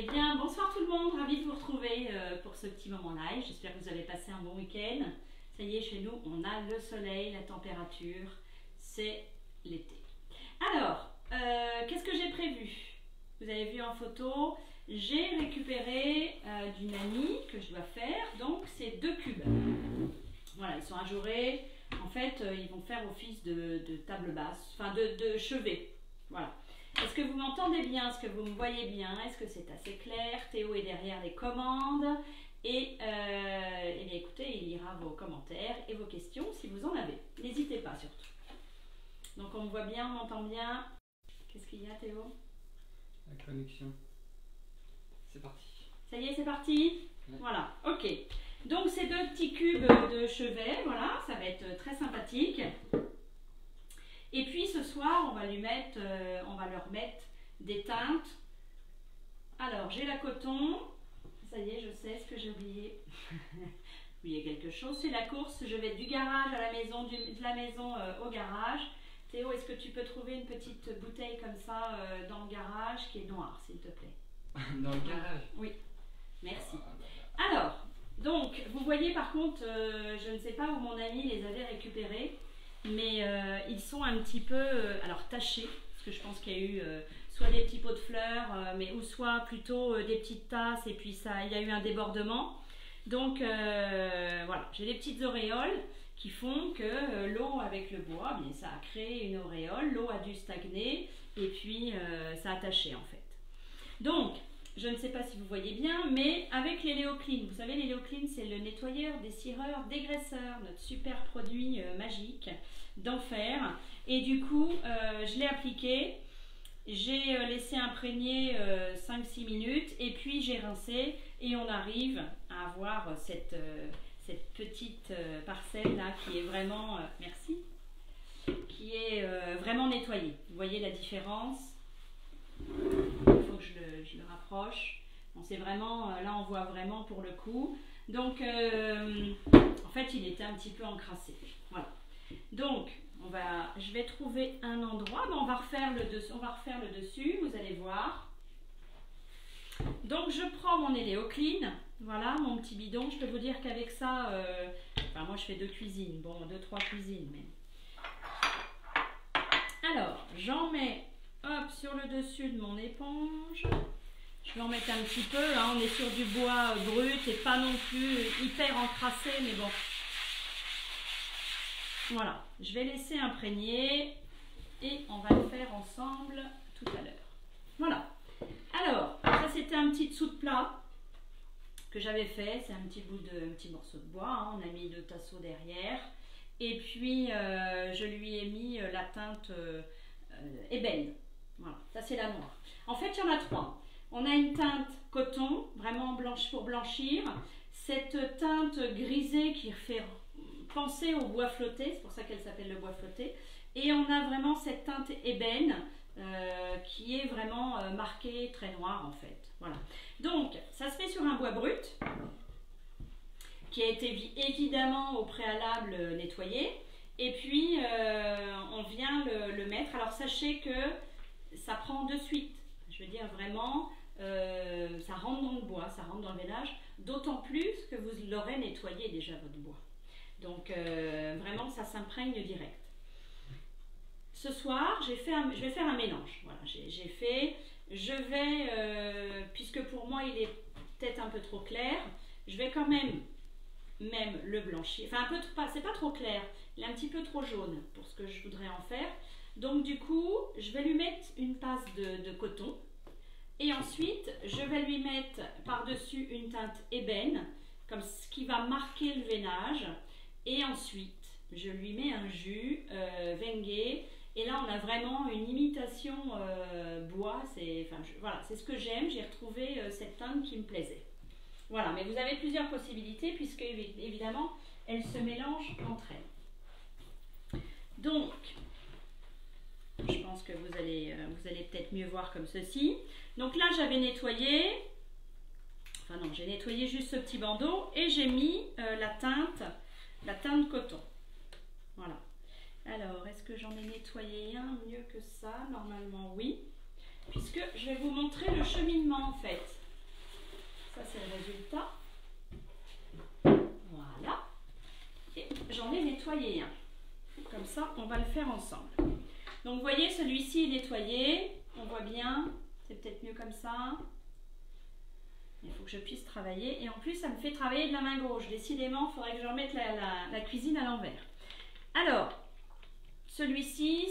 Eh bien, bonsoir tout le monde, ravi de vous retrouver pour ce petit moment live. J'espère que vous avez passé un bon week-end. Ça y est, chez nous, on a le soleil, la température, c'est l'été. Alors, qu'est-ce que j'ai prévu? Vous avez vu en photo, j'ai récupéré d'une amie que je dois faire, donc c'est 2 cubes. Voilà, ils sont ajourés. En fait, ils vont faire office de table basse, enfin de chevet. Voilà. Est-ce que vous m'entendez bien? Est-ce que vous me voyez bien? Est-ce que c'est assez clair? Théo est derrière les commandes. Et eh bien, écoutez, il lira vos commentaires et vos questions si vous en avez. N'hésitez pas surtout. Donc on me voit bien, on m'entend bien. Qu'est-ce qu'il y a, Théo? La connexion. C'est parti. Ça y est, c'est parti? Ouais. Voilà, ok. Donc ces 2 petits cubes de chevet, voilà, ça va être très sympathique. Et puis ce soir, on va leur mettre des teintes. Alors, j'ai la coton. Ça y est, je sais ce que j'ai oublié. Oublié quelque chose. C'est la course. Je vais du garage à la maison, de la maison au garage. Théo, est-ce que tu peux trouver une petite bouteille comme ça dans le garage qui est noire, s'il te plaît? Dans le garage? Oui, merci. Alors, donc, vous voyez par contre, je ne sais pas où mon ami les avait récupérés. Mais ils sont un petit peu alors tachés, parce que je pense qu'il y a eu soit des petits pots de fleurs, ou soit plutôt des petites tasses, et puis il y a eu un débordement. Donc voilà, j'ai des petites auréoles qui font que l'eau avec le bois, bien, ça a créé une auréole, l'eau a dû stagner, et puis ça a taché en fait. Donc, je ne sais pas si vous voyez bien, mais avec les Léoclin, vous savez, les Léoclin, c'est le nettoyeur, décireur, dégraisseur, notre super produit magique d'enfer. Et du coup, je l'ai appliqué, j'ai laissé imprégner 5-6 minutes, et puis j'ai rincé, et on arrive à avoir cette petite parcelle là qui est vraiment, merci, qui est vraiment nettoyée. Vous voyez la différence? Il faut que je le rapproche. Bon, c'est vraiment, là on voit vraiment pour le coup. Donc en fait il était un petit peu encrassé. Voilà. Donc je vais trouver un endroit. Bon, on va refaire le dessus, vous allez voir. Donc je prends mon Éléocline. Voilà mon petit bidon. Je peux vous dire qu'avec ça, enfin, moi je fais 2 cuisines. Bon, 2-3 cuisines. Mais... Alors j'en mets. Hop, sur le dessus de mon éponge. Je vais en mettre un petit peu, hein. On est sur du bois brut et pas non plus hyper encrassé, mais bon. Voilà, je vais laisser imprégner et on va le faire ensemble tout à l'heure. Voilà. Alors, ça c'était un petit dessous de plat que j'avais fait. C'est un petit morceau de bois, hein. On a mis 2 tasseaux derrière. Et puis, je lui ai mis la teinte ébène. Voilà, ça c'est la noire. En fait, il y en a 3. On a une teinte coton, vraiment blanche pour blanchir. Cette teinte grisée qui fait penser au bois flotté, c'est pour ça qu'elle s'appelle le bois flotté. Et on a vraiment cette teinte ébène qui est vraiment marquée très noire en fait. Voilà. Donc, ça se fait sur un bois brut qui a été évidemment au préalable nettoyé. Et puis, on vient le mettre. Alors, sachez que ça prend de suite, je veux dire vraiment, ça rentre dans le bois, ça rentre dans le veinage, d'autant plus que vous l'aurez nettoyé déjà votre bois. Donc vraiment ça s'imprègne direct. Ce soir, je vais faire un mélange. Voilà, puisque pour moi il est peut-être un peu trop clair, je vais quand même le blanchir. Enfin, c'est pas trop clair, il est un petit peu trop jaune pour ce que je voudrais en faire. Donc du coup, je vais lui mettre une passe de coton et ensuite je vais lui mettre par-dessus une teinte ébène, comme ce qui va marquer le veinage. Et ensuite, je lui mets un jus Wenge. Et là, on a vraiment une imitation bois. Voilà, c'est ce que j'aime. J'ai retrouvé cette teinte qui me plaisait. Voilà, mais vous avez plusieurs possibilités puisque évidemment, elles se mélangent entre elles. Donc, je pense que vous allez peut-être mieux voir comme ceci. Donc là, j'avais nettoyé, enfin non, j'ai nettoyé juste ce petit bandeau et j'ai mis la teinte coton. Voilà. Alors, est-ce que j'en ai nettoyé un mieux que ça? Normalement, oui. Puisque je vais vous montrer le cheminement en fait. Ça c'est le résultat. Voilà. Et j'en ai nettoyé un. Comme ça, on va le faire ensemble. Donc vous voyez, celui-ci est nettoyé. On voit bien. C'est peut-être mieux comme ça. Il faut que je puisse travailler. Et en plus, ça me fait travailler de la main gauche. Décidément, il faudrait que je remette la cuisine à l'envers. Alors, celui-ci,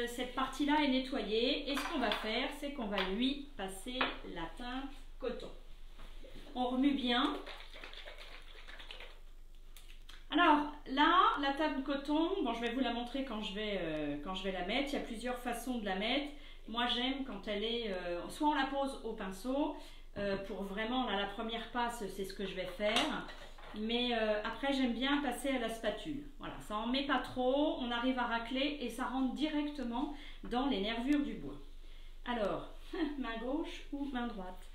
cette partie-là est nettoyée. Et ce qu'on va faire, c'est qu'on va lui passer la teinte coton. On remue bien. Alors, là, la teinte coton, bon, je vais vous la montrer quand je vais la mettre. Il y a plusieurs façons de la mettre. Moi, j'aime quand elle est... soit on la pose au pinceau... pour vraiment, là, la première passe, c'est ce que je vais faire. Mais après, j'aime bien passer à la spatule. Voilà, ça en met pas trop, on arrive à racler et ça rentre directement dans les nervures du bois. Alors, main gauche ou main droite?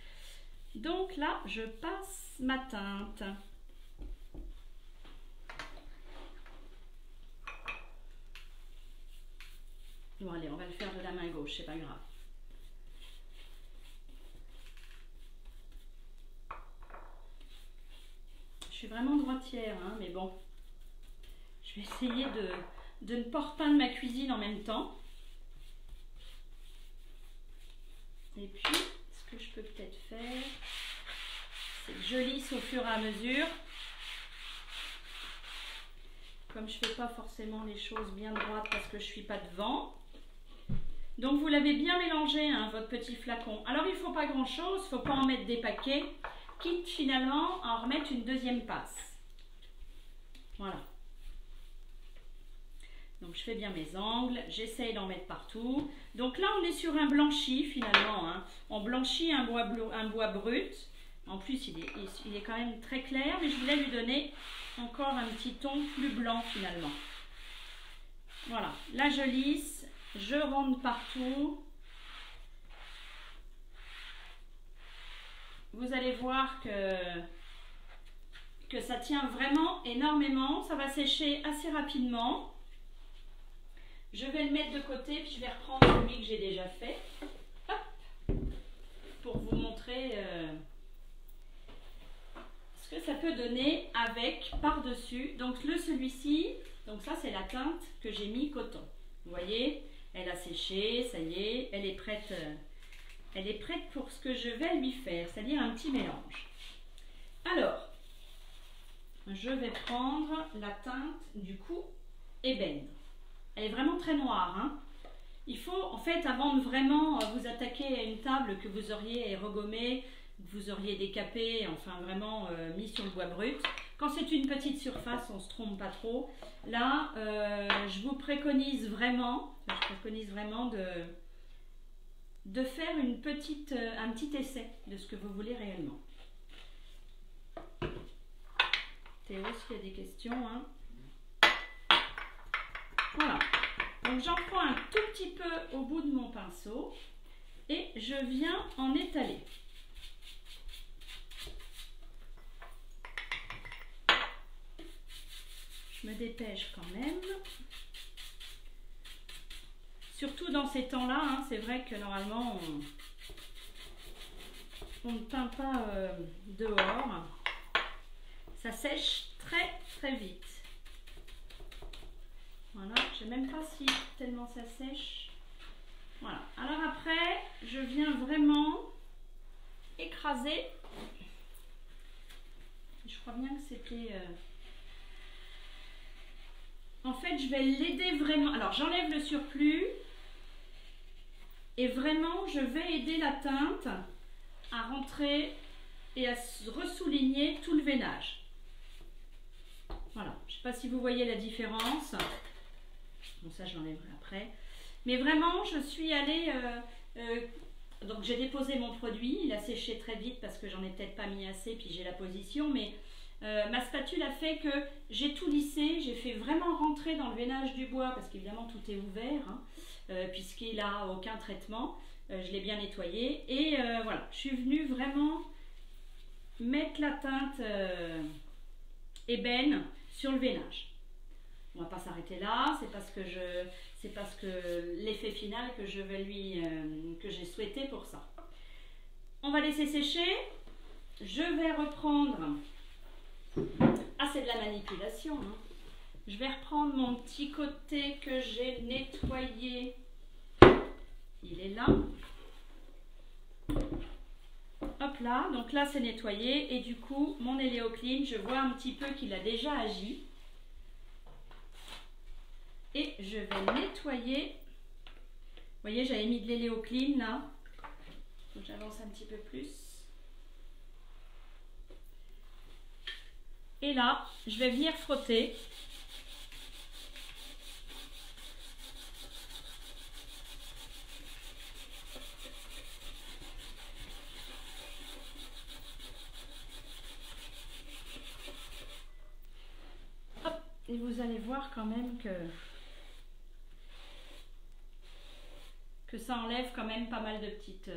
Donc là, je passe ma teinte. Bon, allez, on va le faire de la main gauche, c'est pas grave. Je suis vraiment droitière, hein, mais bon, je vais essayer de ne pas repeindre ma cuisine en même temps. Et puis, ce que je peux peut-être faire, c'est que je lisse au fur et à mesure. Comme je ne fais pas forcément les choses bien droites parce que je ne suis pas devant. Donc, vous l'avez bien mélangé, hein, votre petit flacon. Alors, il ne faut pas grand-chose, il ne faut pas en mettre des paquets. Quitte finalement à en remettre une deuxième passe. Voilà. Donc je fais bien mes angles, j'essaye d'en mettre partout. Donc là on est sur un blanchi finalement, hein. On blanchit un bois brut. En plus il est quand même très clair, mais je voulais lui donner encore un petit ton plus blanc finalement. Voilà, là je lisse, je rentre partout. Vous allez voir que ça tient vraiment énormément. Ça va sécher assez rapidement. Je vais le mettre de côté, puis je vais reprendre celui que j'ai déjà fait. Hop, pour vous montrer ce que ça peut donner avec par-dessus. Donc celui-ci, donc ça c'est la teinte que j'ai mis coton. Vous voyez, elle a séché, ça y est, elle est prête. Elle est prête pour ce que je vais lui faire, c'est-à-dire un petit mélange. Alors, je vais prendre la teinte du coup ébène. Elle est vraiment très noire, hein. Il faut, en fait, avant de vraiment vous attaquer à une table que vous auriez regommée, que vous auriez décapée, enfin vraiment mis sur le bois brut. Quand c'est une petite surface, on ne se trompe pas trop. Là, je vous préconise vraiment, de faire un petit essai de ce que vous voulez réellement. Théo, s'il y a des questions, hein. Voilà. Donc j'en prends un tout petit peu au bout de mon pinceau et je viens en étaler. Je me dépêche quand même. Surtout dans ces temps-là, hein, c'est vrai que normalement on ne peint pas dehors. Ça sèche très très vite. Voilà, je ne sais même pas si tellement ça sèche. Voilà, alors après, je viens vraiment écraser. Je crois bien que c'était... En fait, je vais l'aider vraiment. Alors, j'enlève le surplus. Et vraiment, je vais aider la teinte à rentrer et à ressouligner tout le veinage. Voilà, je ne sais pas si vous voyez la différence. Bon, ça, je l'enlèverai après. Mais vraiment, je suis allée... donc, j'ai déposé mon produit. Il a séché très vite parce que j'en ai peut-être pas mis assez. Puis, j'ai la position. Mais ma spatule a fait que j'ai tout lissé. J'ai fait vraiment rentrer dans le veinage du bois. Parce qu'évidemment, tout est ouvert. Hein, puisqu'il n'a aucun traitement. Je l'ai bien nettoyé. Et voilà, je suis venue vraiment mettre la teinte ébène sur le veinage. On va pas s'arrêter là, c'est parce que l'effet final que je vais que j'ai souhaité pour ça. On va laisser sécher je vais reprendre... Ah, c'est de la manipulation, hein. Je vais reprendre mon petit côté que j'ai nettoyé. Il est là. Hop là, donc là c'est nettoyé et du coup mon Eleoclean, je vois un petit peu qu'il a déjà agi. Et je vais nettoyer. Vous voyez, j'avais mis de l'Eleoclean là. Donc j'avance un petit peu plus. Et là, je vais venir frotter. Et vous allez voir quand même que ça enlève quand même pas mal de petites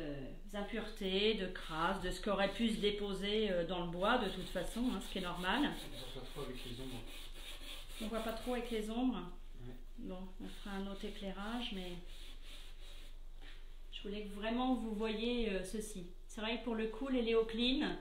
impuretés, de crasse, de ce qui aurait pu se déposer dans le bois de toute façon, hein, ce qui est normal. On voit pas trop avec les ombres. On voit pas trop avec les ombres. Ouais. Bon, on fera un autre éclairage, mais je voulais que vraiment vous voyez ceci. C'est vrai que pour le coup, les Eleoclean,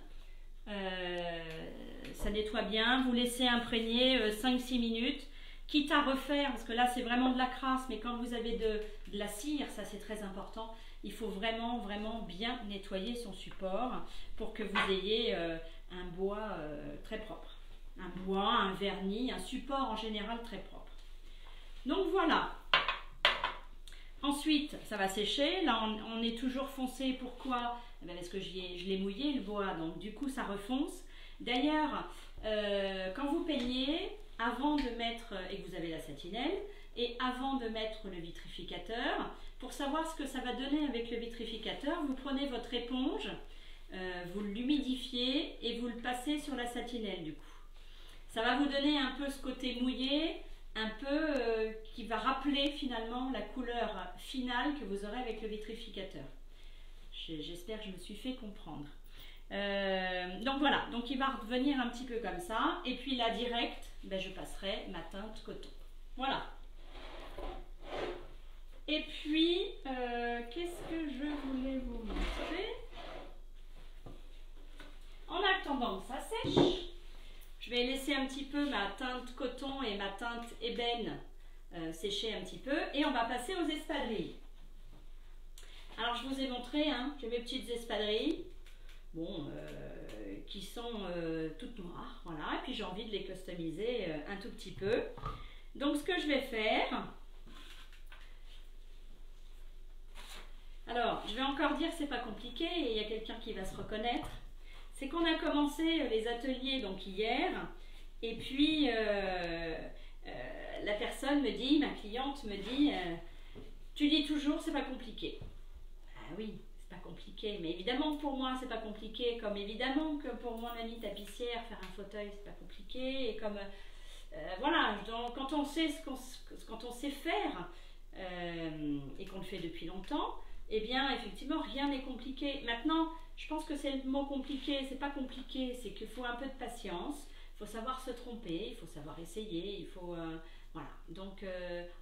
ça nettoie bien. Vous laissez imprégner 5-6 minutes. Quitte à refaire, parce que là c'est vraiment de la crasse, mais quand vous avez de la cire, ça c'est très important, il faut vraiment bien nettoyer son support pour que vous ayez un bois très propre. Un bois, un vernis, un support en général très propre. Donc voilà. Ensuite, ça va sécher. Là, on est toujours foncé. Pourquoi? Parce que je l'ai mouillé le bois, donc du coup ça refonce. D'ailleurs, quand vous peignez, avant de mettre, et que vous avez la satinelle, et avant de mettre le vitrificateur, pour savoir ce que ça va donner avec le vitrificateur, vous prenez votre éponge, vous l'humidifiez et vous le passez sur la satinelle du coup. Ça va vous donner un peu ce côté mouillé, un peu qui va rappeler finalement la couleur finale que vous aurez avec le vitrificateur. J'espère que je me suis fait comprendre. Donc voilà, donc il va revenir un petit peu comme ça, et puis là direct, je passerai ma teinte coton. Voilà. Et puis, qu'est-ce que je voulais vous montrer? En attendant que ça sèche, je vais laisser un petit peu ma teinte coton et ma teinte ébène sécher un petit peu, et on va passer aux espadrilles. Alors je vous ai montré, hein, j'ai mes petites espadrilles. Bon, qui sont toutes noires, voilà, et puis j'ai envie de les customiser un tout petit peu. Donc ce que je vais faire, alors je vais encore dire c'est pas compliqué, et il y a quelqu'un qui va se reconnaître, c'est qu'on a commencé les ateliers donc hier, et puis la personne me dit, ma cliente me dit, tu dis toujours c'est pas compliqué. Ah oui, pas compliqué, mais évidemment pour moi c'est pas compliqué, comme évidemment que pour mon amie tapissière faire un fauteuil c'est pas compliqué, et comme voilà, donc, quand on sait quand on sait faire et qu'on le fait depuis longtemps, eh bien effectivement rien n'est compliqué. Maintenant je pense que c'est le mot compliqué, c'est pas compliqué, c'est qu'il faut un peu de patience, il faut savoir se tromper, il faut savoir essayer, il faut voilà, donc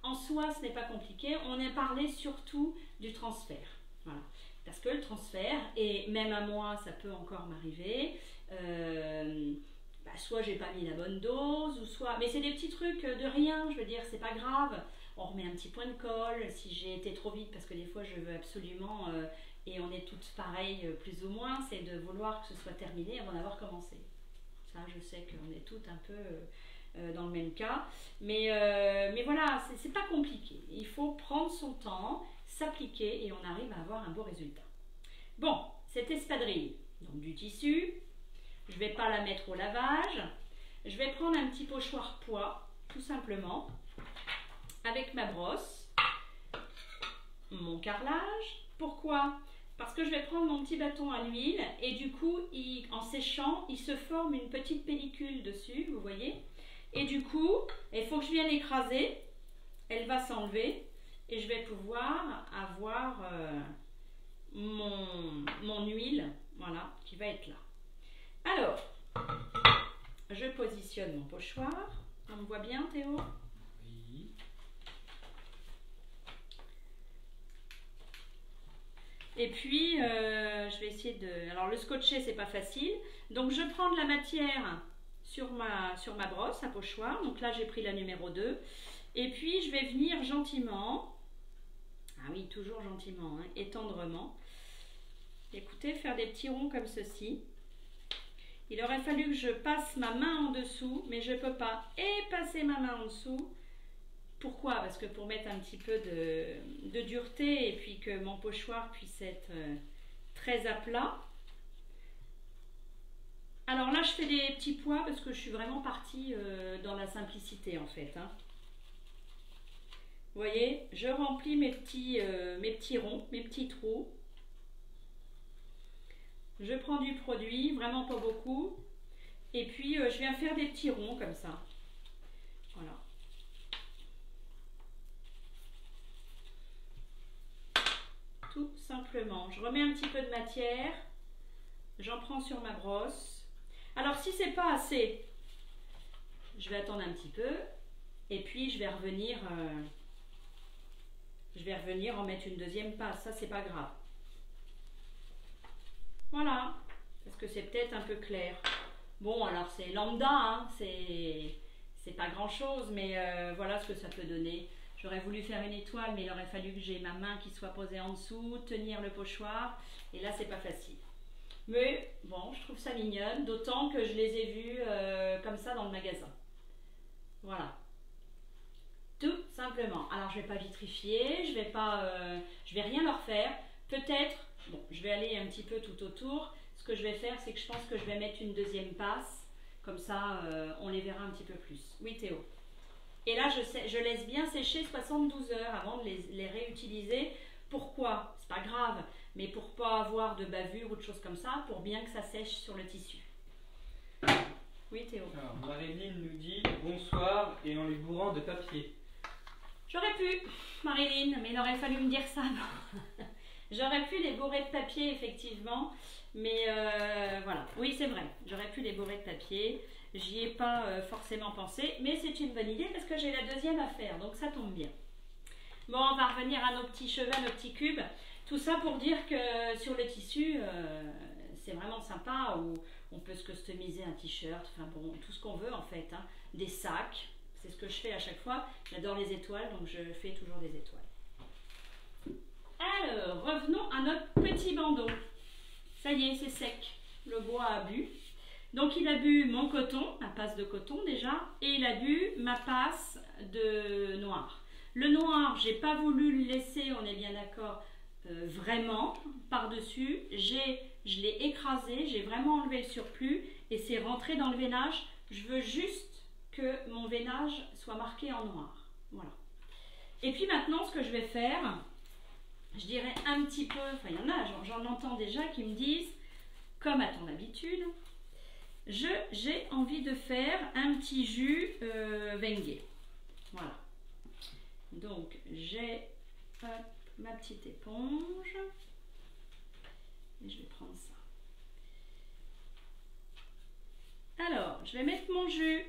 en soi ce n'est pas compliqué. On a parlé surtout du transfert, voilà. Parce que le transfert, et même à moi ça peut encore m'arriver, soit j'ai pas mis la bonne dose, ou soit, mais c'est des petits trucs de rien, je veux dire, c'est pas grave, on remet un petit point de colle, si j'ai été trop vite, parce que des fois je veux absolument, et on est toutes pareilles plus ou moins, c'est de vouloir que ce soit terminé avant d'avoir commencé. Ça je sais qu'on est toutes un peu dans le même cas, mais voilà, c'est pas compliqué, il faut prendre son temps, s'appliquer et on arrive à avoir un beau résultat. Bon, cette espadrille, donc du tissu, je ne vais pas la mettre au lavage, je vais prendre un petit pochoir pois, tout simplement, avec ma brosse, mon carrelage. Pourquoi? Parce que je vais prendre mon petit bâton à l'huile et du coup, en séchant, il se forme une petite pellicule dessus, vous voyez. Et du coup, il faut que je vienne écraser, elle va s'enlever. Et je vais pouvoir avoir mon huile, voilà, qui va être là. Alors, je positionne mon pochoir. On me voit bien, Théo? Oui. Et puis, je vais essayer de... Alors, le scotcher, c'est pas facile. Donc, je prends de la matière sur ma brosse à pochoir. Donc là, j'ai pris la numéro 2. Et puis, je vais venir gentiment, ah oui, toujours gentiment, hein, et tendrement, écoutez, faire des petits ronds comme ceci. Il aurait fallu que je passe ma main en dessous, mais je ne peux pas. Et passer ma main en dessous. Pourquoi? Parce que pour mettre un petit peu de dureté et puis que mon pochoir puisse être très à plat. Alors là, je fais des petits pois parce que je suis vraiment partie dans la simplicité en fait. Hein. Vous voyez, je remplis mes petits ronds, mes petits trous. Je prends du produit, vraiment pas beaucoup. Et puis, je viens faire des petits ronds comme ça. Voilà. Tout simplement. Je remets un petit peu de matière. J'en prends sur ma brosse. Alors, si c'est pas assez, je vais attendre un petit peu. Et puis, je vais revenir en mettre une deuxième passe. Ça, c'est pas grave. Voilà. Parce que c'est peut-être un peu clair. Bon, alors, c'est lambda. Hein, c'est pas grand-chose. Mais voilà ce que ça peut donner. J'aurais voulu faire une étoile, mais il aurait fallu que j'ai ma main qui soit posée en dessous, tenir le pochoir. Et là, c'est pas facile. Mais bon, je trouve ça mignonne, d'autant que je les ai vus comme ça dans le magasin. Voilà. Tout simplement. Alors, je vais pas vitrifier, je vais rien leur faire. Peut-être, bon, je vais aller un petit peu tout autour. Ce que je vais faire, c'est que je pense que je vais mettre une deuxième passe. Comme ça, on les verra un petit peu plus. Oui, Théo. Et là, je laisse bien sécher 72 heures avant de les réutiliser. Pourquoi? C'est pas grave, mais pour pas avoir de bavure ou de choses comme ça, pour bien que ça sèche sur le tissu. Oui, Théo. Alors, Marilyn nous dit bonsoir et en les bourrant de papier. J'aurais pu, Marilyn, mais il aurait fallu me dire ça. J'aurais pu les bourrer de papier, effectivement, mais voilà. Oui, c'est vrai, j'aurais pu les bourrer de papier. J'y ai pas forcément pensé, mais c'est une bonne idée parce que j'ai la deuxième à faire, donc ça tombe bien. Bon, on va revenir à nos petits cheveux, nos petits cubes. Tout ça pour dire que sur le tissu, c'est vraiment sympa, où on peut se customiser un t-shirt, enfin bon, tout ce qu'on veut en fait. Hein. Des sacs, c'est ce que je fais à chaque fois. J'adore les étoiles, donc je fais toujours des étoiles. Alors, revenons à notre petit bandeau. Ça y est, c'est sec. Le bois a bu. Donc il a bu mon coton, ma passe de coton déjà, et il a bu ma passe de noir. Le noir, j'ai pas voulu le laisser, on est bien d'accord, vraiment par-dessus. Je l'ai écrasé, j'ai vraiment enlevé le surplus et c'est rentré dans le veinage. Je veux juste que mon veinage soit marqué en noir. Voilà. Et puis maintenant, ce que je vais faire, je dirais un petit peu, enfin il y en a, j'en entends déjà qui me disent, comme à ton habitude, j'ai envie de faire un petit jus Wenge. Voilà. Donc j'ai ma petite éponge et je vais prendre ça. Alors, je vais mettre mon jus.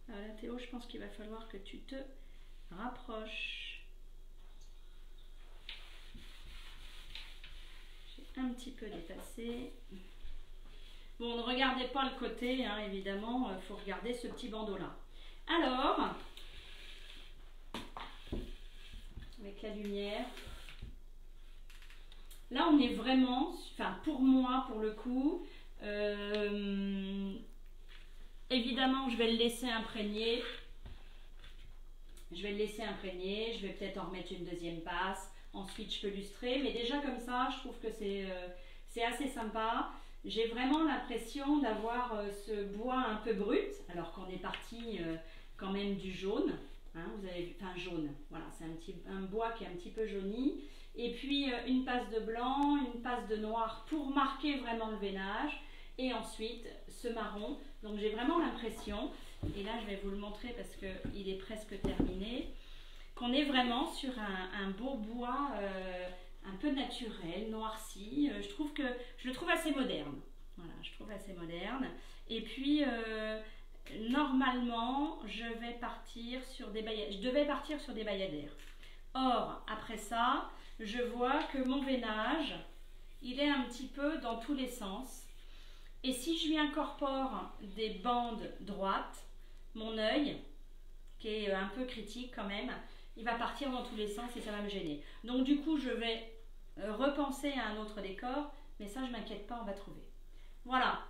Alors là, Théo, je pense qu'il va falloir que tu te rapproches. J'ai un petit peu dépassé. Bon, ne regardez pas le côté, hein, évidemment, il faut regarder ce petit bandeau-là. Alors, avec la lumière, là on est vraiment, enfin pour moi, pour le coup, évidemment je vais le laisser imprégner. Je vais peut-être en remettre une deuxième passe, ensuite je peux lustrer, mais déjà comme ça, je trouve que c'est assez sympa. J'ai vraiment l'impression d'avoir ce bois un peu brut, alors qu'on est parti quand même du jaune. Hein, vous avez vu, enfin jaune, voilà, c'est un bois qui est un petit peu jauni. Et puis une passe de blanc, une passe de noir pour marquer vraiment le veinage. Et ensuite ce marron. Donc j'ai vraiment l'impression, et là je vais vous le montrer parce qu'il est presque terminé, qu'on est vraiment sur un beau bois un peu naturel, noirci. Je le trouve assez moderne. Voilà, je trouve assez moderne. Et puis, normalement, je devais partir sur des bayadères. Or, après ça, je vois que mon veinage, il est un petit peu dans tous les sens. Et si je lui incorpore des bandes droites, mon œil, qui est un peu critique quand même, il va partir dans tous les sens et ça va me gêner. Donc du coup, je vais repenser à un autre décor, mais ça, je m'inquiète pas, on va trouver. Voilà,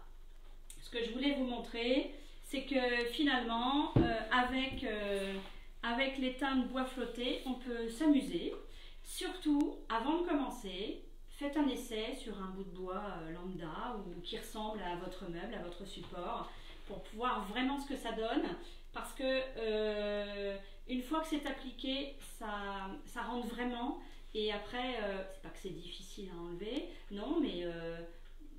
ce que je voulais vous montrer, c'est que finalement, avec les teintes bois flotté, on peut s'amuser. Surtout, avant de commencer, faites un essai sur un bout de bois lambda ou qui ressemble à votre meuble, à votre support, pour voir vraiment ce que ça donne. Parce que une fois que c'est appliqué, ça rentre vraiment. Et après, c'est pas que c'est difficile à enlever, non, mais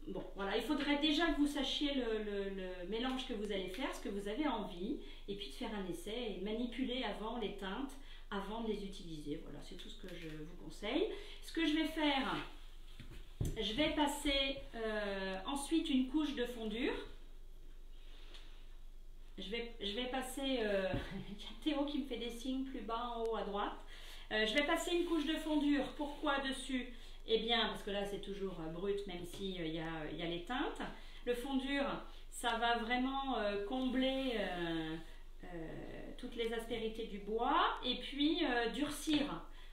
bon, voilà, il faudrait déjà que vous sachiez le mélange que vous allez faire, ce que vous avez envie, et puis de faire un essai et manipuler avant les teintes, avant de les utiliser. Voilà, c'est tout ce que je vous conseille. Ce que je vais faire, je vais passer ensuite une couche de fondure. Je vais passer, il y a Théo qui me fait des signes plus bas en haut à droite. Je vais passer une couche de fondure. Pourquoi dessus? Eh bien, parce que là c'est toujours brut, même s'il y a les teintes. Le fondure, ça va vraiment combler toutes les aspérités du bois et puis durcir.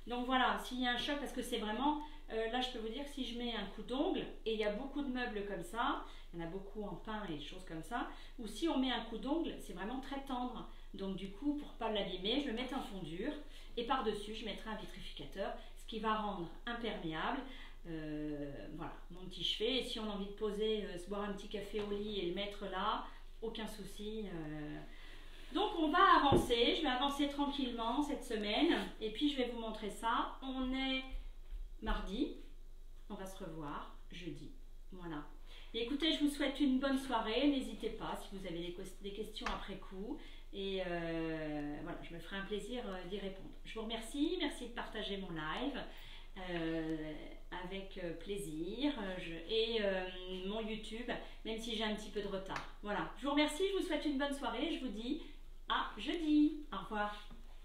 Donc voilà, s'il y a un choc, parce que c'est vraiment, là je peux vous dire que si je mets un coup d'ongle, et il y a beaucoup de meubles comme ça, il y en a beaucoup en pin et des choses comme ça, ou si on met un coup d'ongle, c'est vraiment très tendre. Donc du coup, pour ne pas l'abîmer, je vais mettre en fondure et par-dessus, je mettrai un vitrificateur, ce qui va rendre imperméable. Voilà, mon petit chevet. Et si on a envie de poser, se boire un petit café au lit et le mettre là, aucun souci. Donc on va avancer, je vais avancer tranquillement cette semaine et puis je vais vous montrer ça. On est mardi, on va se revoir jeudi. Voilà. Et écoutez, je vous souhaite une bonne soirée, n'hésitez pas si vous avez des questions après coup. Et voilà, je me ferai un plaisir d'y répondre. Je vous remercie, merci de partager mon live avec plaisir et mon YouTube, même si j'ai un petit peu de retard. Voilà, je vous remercie, je vous souhaite une bonne soirée, je vous dis à jeudi. Au revoir.